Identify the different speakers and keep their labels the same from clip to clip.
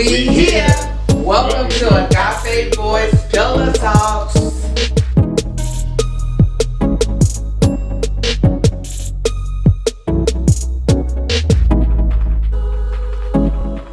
Speaker 1: We here. Welcome to Agape Boys Pillow Talks.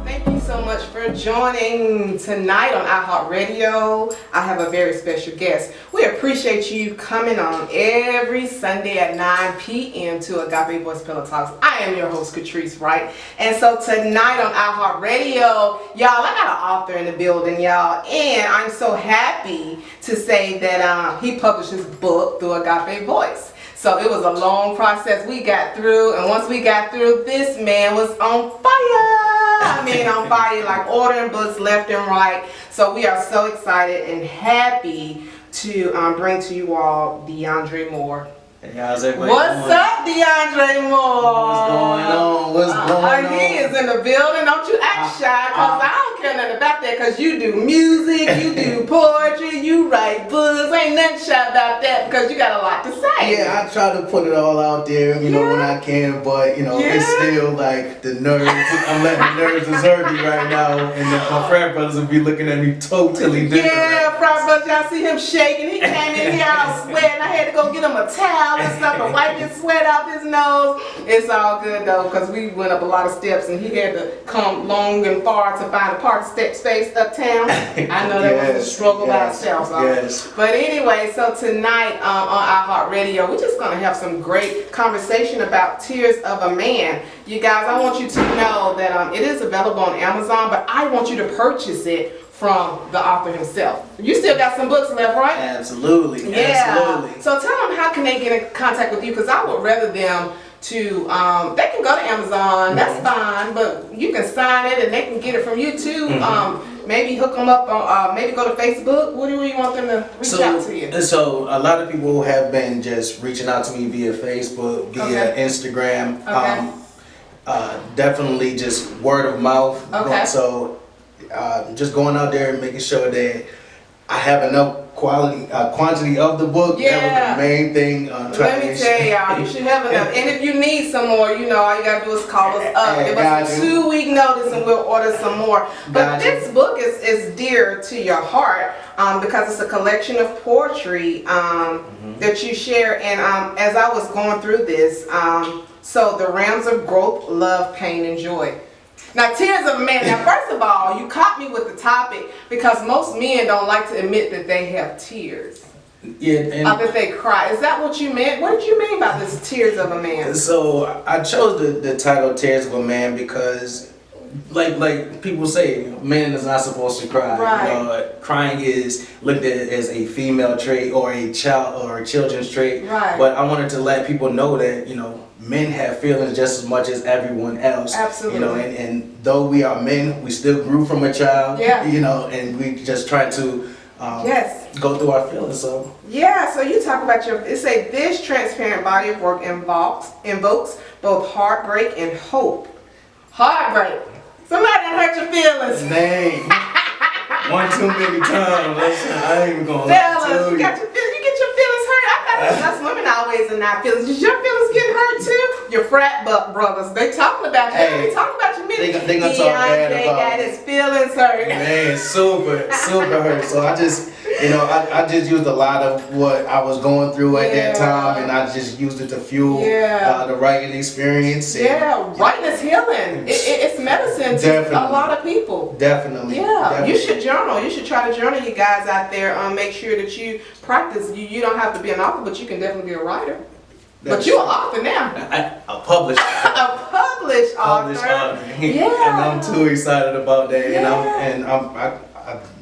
Speaker 1: Thank you so much for joining tonight on iHeart Radio. I have a very special guest. We appreciate you coming on every Sunday at 9 p.m. to Agape Boys Pillow Talks. I am your host, Katris Wright. And so tonight on iHeart Radio, y'all, I got an author in the building, y'all. And I'm so happy to say that he published his book through Agape Voice. So it was a long process we got through. And once we got through, this man was on fire. I mean, on fire, like ordering books left and right. So we are so excited and happy to bring to you all Deandre Moore.
Speaker 2: Hey, how's everybody
Speaker 1: What's
Speaker 2: doing?
Speaker 1: up, Deandre Moore?
Speaker 2: What's going on? What's going on?
Speaker 1: He is in the building. Don't you act shy, because I don't care nothing about that, because you do music, you do poetry, you write books. Ain't nothing shy about that, because you got a lot to say.
Speaker 2: Yeah, I try to put it all out there, you know, when I can, but, you know, it's still like the nerves. I'm letting the nerves desert me right now, and my frat brothers will be looking at me totally different.
Speaker 1: Yeah, frat brothers, y'all see him shaking. He came in here all sweating. I had to go get him a towel and stuff to wipe his sweat off his nose. It's all good though, because we went up a lot of steps and he had to come long and far to find a park step space uptown. I know that was a struggle by itself. So. But anyway, so tonight on iHeart Radio, we're just going to have some great conversation about Tears of a Man. You guys, I want you to know that it is available on Amazon, but I want you to purchase it from the author himself. You still got some books left, right?
Speaker 2: Absolutely.
Speaker 1: Yeah.
Speaker 2: Absolutely.
Speaker 1: So tell them, how can they get in contact with you? Because I would rather them to, they can go to Amazon, that's fine, but you can sign it and they can get it from you too. Maybe hook them up on, maybe go to Facebook. What do you want them to reach out to you?
Speaker 2: So a lot of people have been just reaching out to me via Facebook, via Instagram. Definitely just word of mouth. So just going out there and making sure that I have enough quantity of the book. That was the main thing.
Speaker 1: Let me tell y'all, you should have enough. And if you need some more, you know, all you gotta do is call us up. Give us a 2-week notice and we'll order some more. But this book is dear to your heart because it's a collection of poetry that you share. And as I was going through this, so the realms of growth, love, pain, and joy. Now, Tears of a Man. Now, first of all, you caught me with the topic because most men don't like to admit that they have tears.
Speaker 2: Yeah, and
Speaker 1: that they cry. Is that what you meant? What did you mean by this Tears of a Man?
Speaker 2: So I chose the title Tears of a Man because, like people say, man is not supposed to cry.
Speaker 1: Right.
Speaker 2: You know, crying is looked at as a female trait or a child or a children's trait.
Speaker 1: Right.
Speaker 2: But I wanted to let people know that, you know, men have feelings just as much as everyone else.
Speaker 1: Absolutely.
Speaker 2: You know, and though we are men, we still grew from a child.
Speaker 1: Yeah.
Speaker 2: You know, and we just try to go through our feelings. So
Speaker 1: so you talk about this transparent body of work invokes both heartbreak and hope. Heartbreak. Somebody hurt your feelings.
Speaker 2: Dang. One too many times. Listen, I ain't even gonna
Speaker 1: Fellas, you get your feelings hurt. I thought us women always in our feelings. Did your feelings get hurt too? Your frat brothers, they talking about you. They talking about you.
Speaker 2: They gonna talk bad about
Speaker 1: got his feelings hurt.
Speaker 2: Man, super hurt. So I just, you know, I just used a lot of what I was going through at that time, and I just used it to fuel the writing experience. And,
Speaker 1: writing is healing. It's medicine to a lot of people.
Speaker 2: Definitely.
Speaker 1: You should journal. You should try to journal, you guys out there. Make sure that you practice. You don't have to be an author, but you can definitely be a writer. But you're an author now.
Speaker 2: A published
Speaker 1: a published author.
Speaker 2: And I'm too excited about that. And I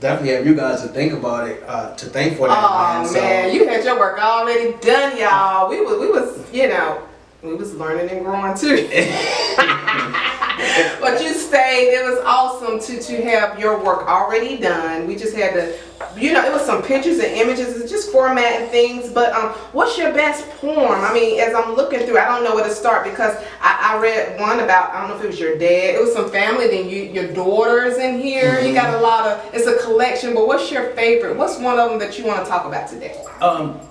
Speaker 2: definitely have you guys to think about it, to thank for that.
Speaker 1: Oh man, you had your work already done, y'all. We was, you know, we was learning and growing too. But you stayed. It was awesome to have your work already done. We just had to, you know, it was some pictures and images. It's just formatting things. But what's your best poem? I mean, as I'm looking through, I don't know where to start because I read one about, I don't know if it was your dad. It was some family. Then your daughter's in here. You got a lot of. It's a collection. But what's your favorite? What's one of them that you want to talk about today?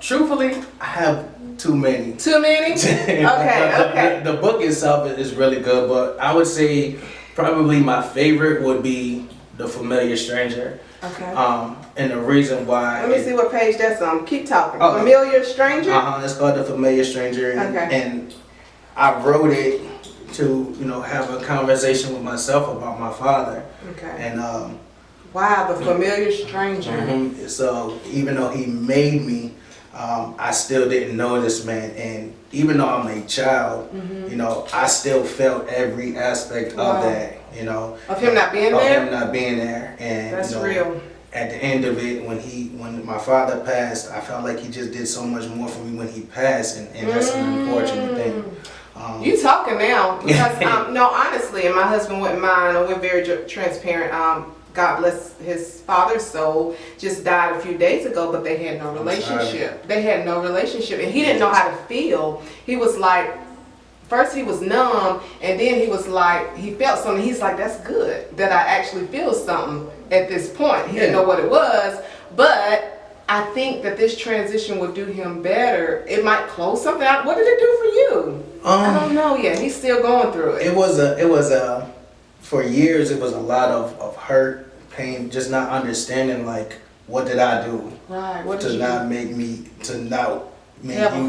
Speaker 2: Truthfully, I have too many.
Speaker 1: Too many? Okay.
Speaker 2: The book itself is really good, but I would say probably my favorite would be The Familiar Stranger.
Speaker 1: Okay.
Speaker 2: And the reason why.
Speaker 1: Let me see what page that's on. Keep talking.
Speaker 2: Oh,
Speaker 1: Familiar Stranger?
Speaker 2: It's called The Familiar Stranger. And I wrote it to, have a conversation with myself about my father.
Speaker 1: Okay.
Speaker 2: And
Speaker 1: wow, The Familiar Stranger.
Speaker 2: So even though he made me, I still didn't know this man, and even though I'm a child, I still felt every aspect of that,
Speaker 1: Of him not being there?
Speaker 2: Of him not being there. And
Speaker 1: that's real.
Speaker 2: At the end of it, when my father passed, I felt like he just did so much more for me when he passed, and that's an unfortunate thing.
Speaker 1: You talking now? Because no, honestly, and my husband wouldn't mind, and we're very transparent. God bless his father's soul, just died a few days ago, but they had no relationship. They had no relationship, and he didn't know how to feel. He was like, first he was numb, and then he was like, he felt something. He's like, that's good that I actually feel something at this point. He didn't know what it was, but I think that this transition would do him better. It might close something out. What did it do for you? I don't know yet. He's still going through it.
Speaker 2: It was for years, it was a lot of hurt, pain, just not understanding, like, what did I do?
Speaker 1: Right. What did
Speaker 2: to
Speaker 1: you
Speaker 2: not
Speaker 1: do?
Speaker 2: make you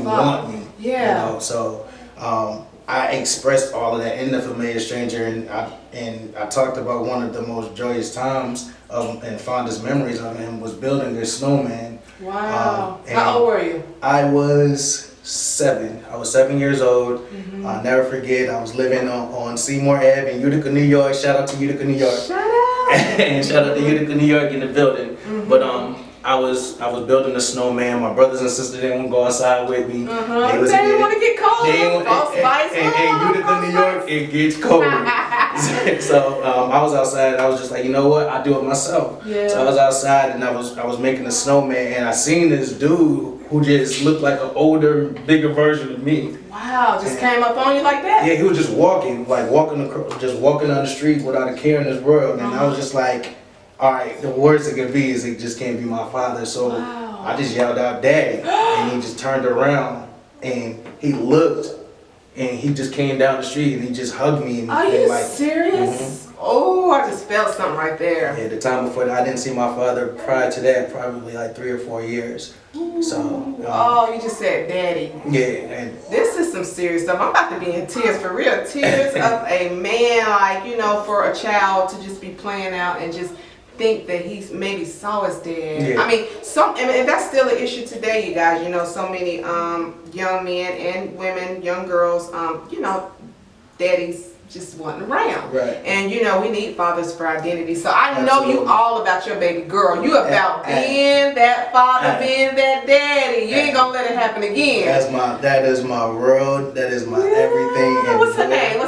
Speaker 2: want me.
Speaker 1: Yeah.
Speaker 2: So I expressed all of that in The Familiar Stranger, and I talked about one of the most joyous times and fondest memories of him was building this snowman.
Speaker 1: Wow. How old were you?
Speaker 2: I was 7. I was 7 years old. I'll never forget. I was living on Seymour Ave in Utica, New York. Shout out to Utica, New York.
Speaker 1: Shut up.
Speaker 2: And shout out to Utica, New York in the building. But I was building a snowman. My brothers and sisters didn't want to go outside with me.
Speaker 1: They didn't want to get cold.
Speaker 2: In Utica, New York, it gets cold. So I was outside. I was just like, you know what? I'll do it myself.
Speaker 1: Yeah.
Speaker 2: So I was outside and I was making a snowman, and I seen this dude who just looked like an older, bigger version of me.
Speaker 1: Wow, just came up on you like that?
Speaker 2: Yeah, he was just walking down the street without a care in this world, and I was just like, all right, the worst it could be is it just can't be my father. So I just yelled out, "Daddy," and he just turned around and he looked, and he just came down the street and he just hugged me. And,
Speaker 1: are you serious? Oh, I just felt something right there.
Speaker 2: Yeah, the time before that, I didn't see my father prior to that, probably like 3 or 4 years. So.
Speaker 1: You just said daddy.
Speaker 2: Yeah. And
Speaker 1: this is some serious stuff. I'm about to be in tears, for real. Tears of a man, like, for a child to just be playing out and just think that he maybe saw his dad.
Speaker 2: Yeah.
Speaker 1: I mean, and that's still an issue today, you guys. So many young men and women, young girls, daddies just wasn't around.
Speaker 2: Right.
Speaker 1: And we need fathers for identity. So I know you all about your baby girl. You about being that father, being that daddy. You ain't gonna let it happen again.
Speaker 2: That is my world. That is my everything. And
Speaker 1: What's her name?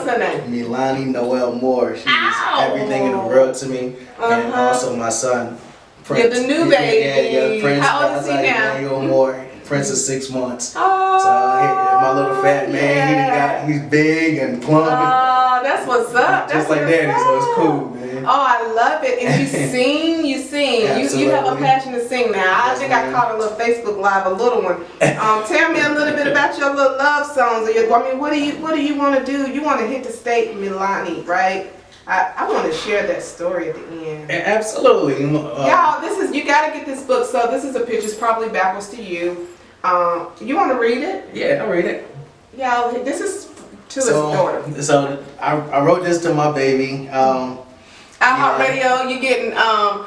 Speaker 2: Milani Noel Moore. She's everything in the world to me. And also my son, Prince.
Speaker 1: Yeah, the new baby.
Speaker 2: Yeah, Prince.
Speaker 1: How old is he now?
Speaker 2: Noel Moore. Prince is 6 months.
Speaker 1: Oh,
Speaker 2: so my little fat man, he's big and plump.
Speaker 1: That's what's up.
Speaker 2: Just like daddy, so it's cool, man.
Speaker 1: Oh, I love it. And you sing. You have a passion to sing now. I think I caught a little Facebook Live, a little one. Tell me a little bit about your little love songs. What do you want to do? You want to hit the state, Milani, right? I want to share that story at the end.
Speaker 2: Absolutely.
Speaker 1: Y'all, you got to get this book. So this is a picture. It's probably backwards to you. You want to read it?
Speaker 2: Yeah, I'll read it.
Speaker 1: Y'all, this is to his daughter.
Speaker 2: So I wrote this to my baby.
Speaker 1: iHeart Radio, you're getting a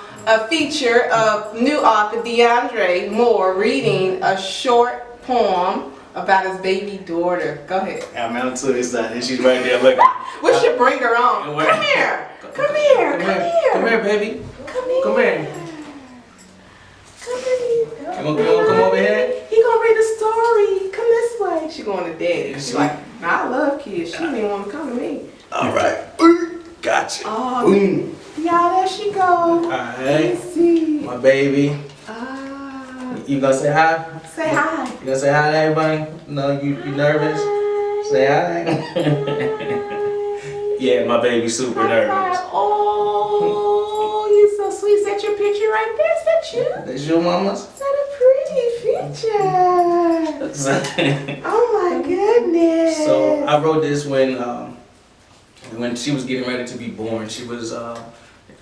Speaker 1: feature of new author Deandre Moore reading a short poem about his baby daughter. Go ahead.
Speaker 2: I'm too excited. She's right there looking.
Speaker 1: We should bring her on. Come here. Come here.
Speaker 2: Come here, baby.
Speaker 1: Come here.
Speaker 2: Come here. Come over here.
Speaker 1: He gonna read a story. Come this way. She going to daddy. She's like, I love kids. She didn't want to come to me.
Speaker 2: All right. Gotcha.
Speaker 1: Oh, y'all, there she go.
Speaker 2: All right.
Speaker 1: Let's see.
Speaker 2: My baby. You gonna say hi?
Speaker 1: Say hi.
Speaker 2: You gonna say hi to everybody? No, you nervous? Say hi. Yeah, my baby's super nervous.
Speaker 1: Oh, you so sweet. Is that your picture right there? Is that you?
Speaker 2: That's your mama's?
Speaker 1: Is that a pretty picture? Oh my goodness.
Speaker 2: So I wrote this when she was getting ready to be born. She was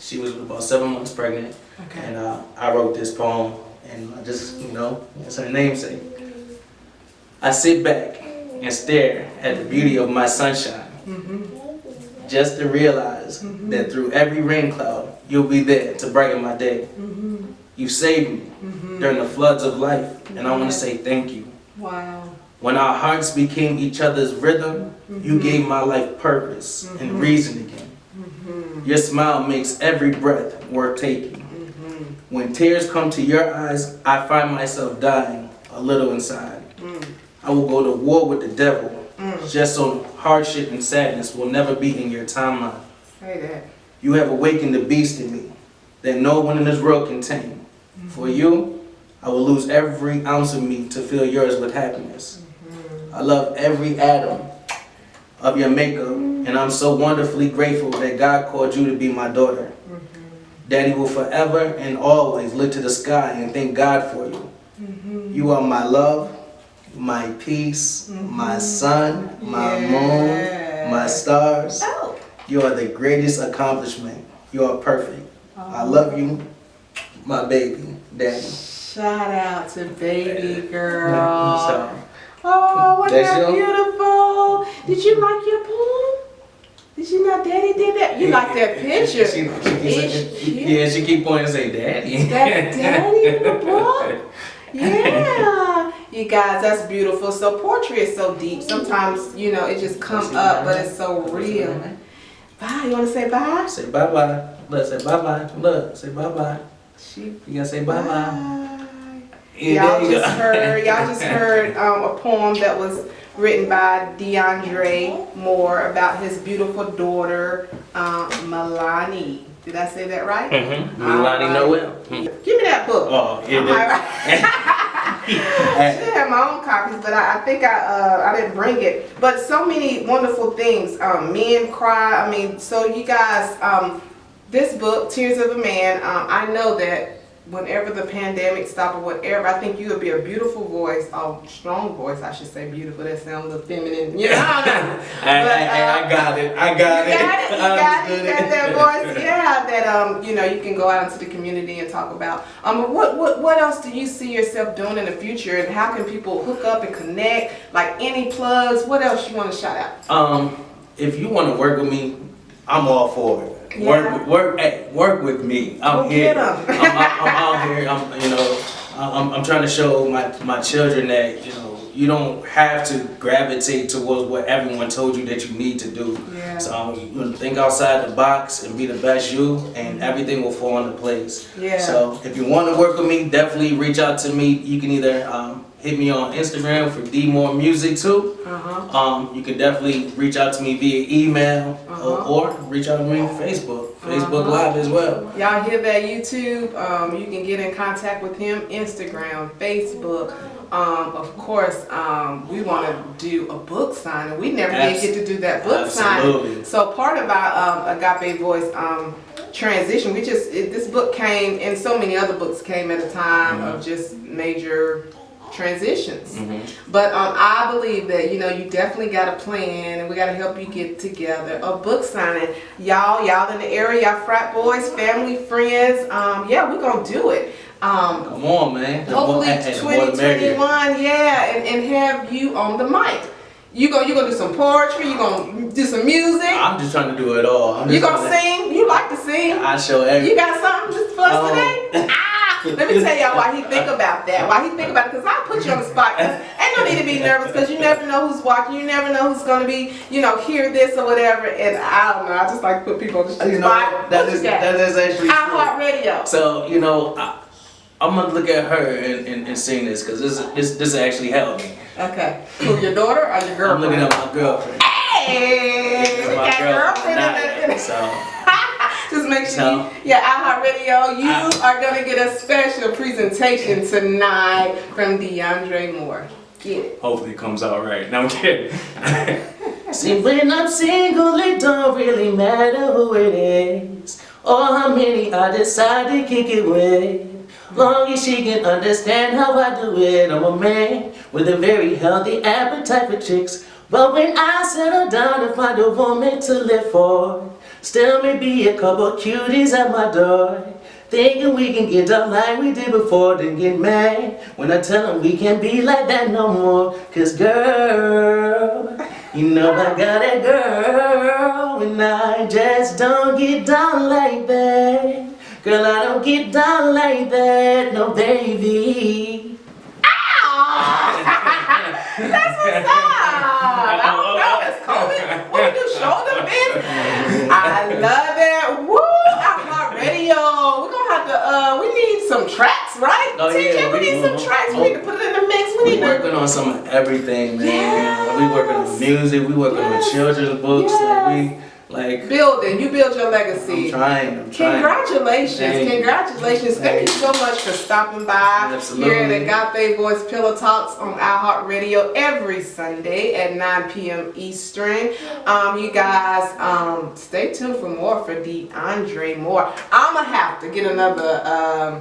Speaker 2: She was about 7 months pregnant.
Speaker 1: Okay.
Speaker 2: And I wrote this poem, and I just, it's her namesake. I sit back and stare at the beauty of my sunshine, just to realize that through every rain cloud, you'll be there to brighten my day. You saved me during the floods of life, and I want to say thank you.
Speaker 1: Wow.
Speaker 2: When our hearts became each other's rhythm, you gave my life purpose and reason again. Your smile makes every breath worth taking. When tears come to your eyes, I find myself dying a little inside. I will go to war with the devil, just so hardship and sadness will never be in your timeline.
Speaker 1: Say that.
Speaker 2: You have awakened the beast in me that no one in this world can tame. For you, I will lose every ounce of me to fill yours with happiness. I love every atom of your makeup, and I'm so wonderfully grateful that God called you to be my daughter. Daddy will forever and always look to the sky and thank God for you. You are my love, my peace, my sun, my moon, my stars. You are the greatest accomplishment. You are perfect. I love you, my baby, Daddy.
Speaker 1: Shout out to baby girl.
Speaker 2: So,
Speaker 1: Oh, wasn't
Speaker 2: that's
Speaker 1: that
Speaker 2: you?
Speaker 1: beautiful? Did you like your poem? Did you know Daddy did that? You like that picture?
Speaker 2: She keep pointing and say, Daddy.
Speaker 1: That's Daddy in the book? Yeah. You guys, that's beautiful. So poetry is so deep. Sometimes, it just comes up, but it's so real. Bye. You want to say bye?
Speaker 2: Say bye-bye. Look, say bye-bye. Look, say bye-bye. You gotta say bye-bye.
Speaker 1: Y'all just heard a poem that was written by Deandre Moore about his beautiful daughter, Melanie. Did I say that right?
Speaker 2: Melanie Noel.
Speaker 1: Give me that book.
Speaker 2: Oh, yeah.
Speaker 1: I should have my own copies, but I think I didn't bring it. But so many wonderful things. Men cry. I mean, so you guys, this book, Tears of a Man, I know that whenever the pandemic stops or whatever, I think you would be a beautiful voice, a strong voice, I should say beautiful. That sounds a little feminine. I got it. You got that voice. Yeah, that you can go out into the community and talk about. What else do you see yourself doing in the future, and how can people hook up and connect? Like any plugs? What else you want to shout out?
Speaker 2: If you want to work with me, I'm all for it.
Speaker 1: Yeah.
Speaker 2: Work with me. I'm here. I'm out here. I'm trying to show my children that you don't have to gravitate towards what everyone told you that you need to do.
Speaker 1: Yeah.
Speaker 2: So think outside the box and be the best you, and everything will fall into place.
Speaker 1: Yeah.
Speaker 2: So if you want to work with me, definitely reach out to me. You can either hit me on Instagram for D Moore Music too. You can definitely reach out to me via email or reach out to me on Facebook Live as well.
Speaker 1: Y'all hear that, YouTube? You can get in contact with him, Instagram, Facebook. Of course, we want to do a book signing. We never did get to do that book signing. So part of our Agape Voice transition, this book came, and so many other books came at a time of just major transitions. But I believe that you definitely got a plan, and we got to help you get together a book signing. Y'all in the area, y'all frat boys, family, friends, yeah, we're gonna do it.
Speaker 2: Come on, man.
Speaker 1: Hopefully 2021, yeah, and have you on the mic. You gonna do some poetry, you gonna do some music.
Speaker 2: I'm just trying to do it all.
Speaker 1: You gonna sing? You like to sing?
Speaker 2: I show everything.
Speaker 1: You got something just for us today? Let me tell y'all why he think about that. Because I put you on the spot. Ain't no need to be nervous, because you never know who's watching. You never know who's going to be, hear this or whatever. And I don't know. I just like to put people on the spot.
Speaker 2: That is actually
Speaker 1: iHeart Radio.
Speaker 2: So, I'm going to look at her and sing this, because this actually helped me.
Speaker 1: Okay. Who, your daughter or your girlfriend?
Speaker 2: I'm looking at my girlfriend.
Speaker 1: Hey! We got girlfriend in
Speaker 2: So.
Speaker 1: Just make sure iHeart Radio, you are going to get a special presentation tonight from Deandre Moore. Get it.
Speaker 2: Hopefully it comes out right. No, I'm kidding. See, when I'm single, it don't really matter who it is or how many I decide to kick it with. Long as she can understand how I do it. I'm a man with a very healthy appetite for chicks. But when I settle down and find a woman to live for,
Speaker 3: Still may be a couple cuties at my door, thinking we can get done like we did before, then get mad when I tell them we can't be like that no more. Cause girl, you know I got a girl, and I just don't get down like that. Girl, I don't get down like that, no baby.
Speaker 1: That's what's up. I don't know. It's COVID. What we do? Shoulder bend. I love it. Woo! iHeart Radio. We're gonna have to. We need some tracks, right?
Speaker 3: Oh,
Speaker 1: TJ,
Speaker 3: yeah,
Speaker 1: we need some tracks. We need to put it in the mix. We
Speaker 3: We
Speaker 1: need
Speaker 3: working
Speaker 1: to.
Speaker 3: on some of everything, man.
Speaker 1: Yes.
Speaker 3: We working on music, we working
Speaker 1: Yes.
Speaker 3: on children's books,
Speaker 1: Yes.
Speaker 3: like
Speaker 1: Building. You build your
Speaker 3: I'm
Speaker 1: legacy.
Speaker 3: trying.
Speaker 1: Congratulations.
Speaker 3: Thank you.
Speaker 1: Congratulations. Thank you so much for stopping by here
Speaker 3: Absolutely.
Speaker 1: at Agape Voice Pillow Talks on iHeart Radio every Sunday at 9 p.m. Eastern. You guys, stay tuned for more for Deandre Moore. I'm going to have to get another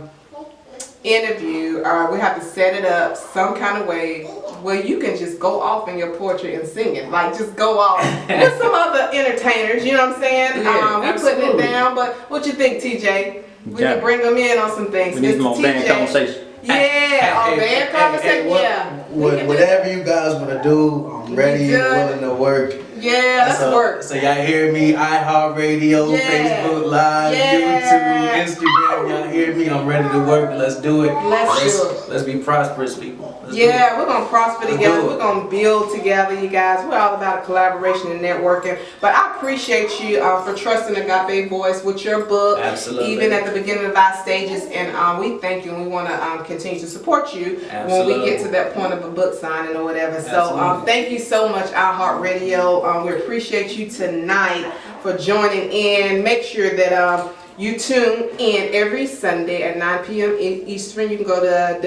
Speaker 1: interview. We have to set it up some kind of way where you can just go off in your poetry and sing it. Like, just go off with some other entertainers, you know what I'm saying?
Speaker 3: Yeah,
Speaker 1: We're putting it
Speaker 3: absolutely.
Speaker 1: down, but what you think, TJ? We
Speaker 4: Yeah.
Speaker 1: can bring them in on some things.
Speaker 4: We need
Speaker 1: Mr.
Speaker 4: more band
Speaker 1: TJ.
Speaker 4: conversation.
Speaker 1: Yeah,
Speaker 3: Hey,
Speaker 1: band conversation, yeah. We can do
Speaker 2: Whatever you guys want to do, I'm ready and
Speaker 1: good.
Speaker 2: willing to work.
Speaker 1: Yeah, let's
Speaker 2: so,
Speaker 1: work.
Speaker 2: So y'all hear me, iHeart Radio,
Speaker 1: Yeah.
Speaker 2: Facebook Live,
Speaker 1: Yeah.
Speaker 2: YouTube, Instagram. Y'all hear me? I'm ready to work. Let's do it.
Speaker 1: Let's do it.
Speaker 3: let's be prosperous people. Let's do
Speaker 1: Yeah, we're gonna prosper
Speaker 3: Let's
Speaker 1: together.
Speaker 3: do it.
Speaker 1: We're gonna build together, you guys. We're all about collaboration and networking. But I appreciate you for trusting Agape Voice with your book,
Speaker 3: Absolutely.
Speaker 1: even at the beginning of our stages. And we thank you, and we want to continue to support you when we get to that point of a book signing or whatever. So
Speaker 3: Absolutely.
Speaker 1: thank you so much, iHeart Radio. We appreciate you tonight for joining in. Make sure that you tune in every Sunday at 9 p.m. Eastern. You can go to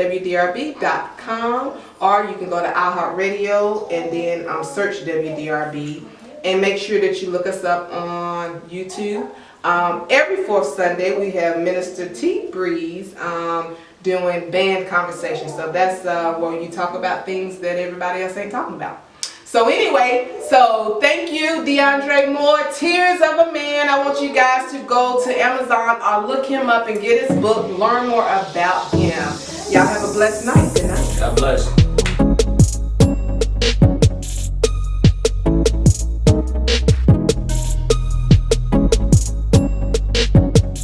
Speaker 1: WDRB.com or you can go to iHeartRadio and then search WDRB. And make sure that you look us up on YouTube. Every fourth Sunday we have Minister T. Breeze doing band conversations. So that's where you talk about things that everybody else ain't talking about. So anyway, so thank you, Deandre Moore, Tears of a Man. I want you guys to go to Amazon or look him up and get his book, learn more about him. Y'all have a blessed night. Good night.
Speaker 3: God bless.